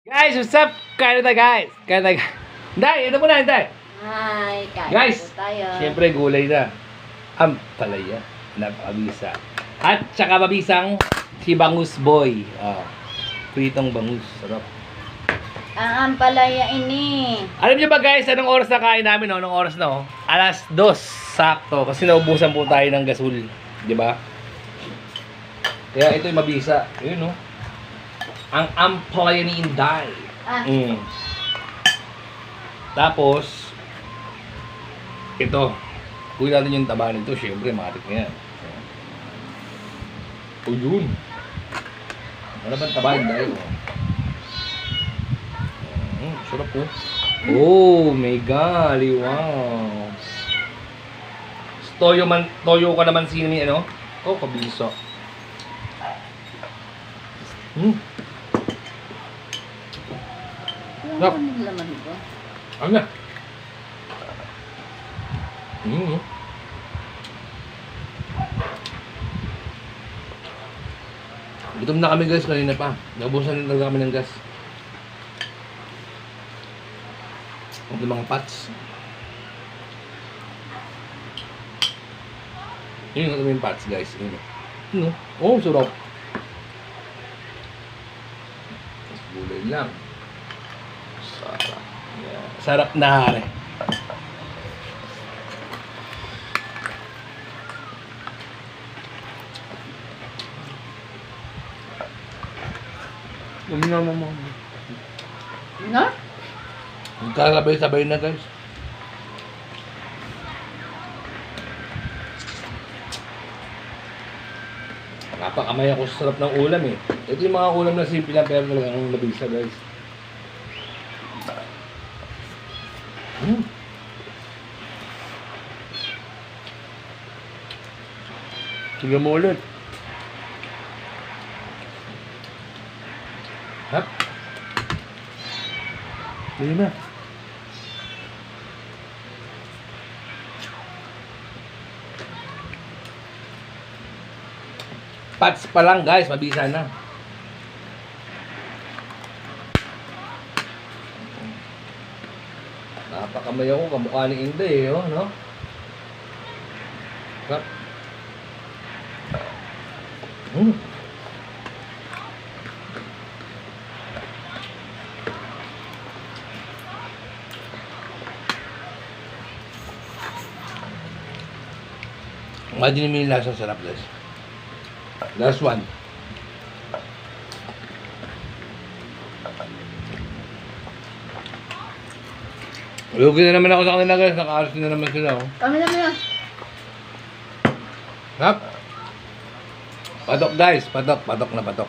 Guys, what's up? Kain na tayo, guys. Kain na tayo. Day, ito muna, Day. Hi, kain Guys, po tayo. siyempre gulay na. Palaya. Napabisa. At saka mabisang si Bangus Boy. Pritong bangus. Sarap. Ang ampalaya ini. Alam niyo ba guys, anong oras na kain namin? No? Anong oras na? Oh? 2:00. Sakto. Kasi naubusan po tayo ng gasol. Di ba? Kaya ito yung mabisa. Yun, no? Ang ampalaya ni Inday. Tapos, ito. Kunin natin yung taba nito. Siyempre, matik na yan. O yun. Ano ba taba yung dahil? Sarap po. Oh, my God. Wow. Toyo ka naman sini, ano? Oh, kabisa. Ano laman ko? Ano na? Gutom na kami guys kanina pa. Naubusan na talaga kami ng gas. Ang mga pots. Yun yung yung pots guys. Yun. Oh, sarap. Gulay lang. Sarap. Yeah. Sarap na hari. No? Magkakabay-sabay na guys. Napakamay ako sa sarap ng ulam eh. Ito yung mga ulam na simple lang pero talagang labisa guys. Sige mo ulit. Hap. Dili na. Pats pa lang guys, mabisa na. Napakamay ako, kamukha ni Inday eh, oh, no? Hap. Imagine mo yung lasa, sarap guys. Last one. Lugi na naman ako sa kanila guys. Nakaaras na naman sila. Oh. Kami naman yun. Hap. Patok guys. Patok. Patok na patok.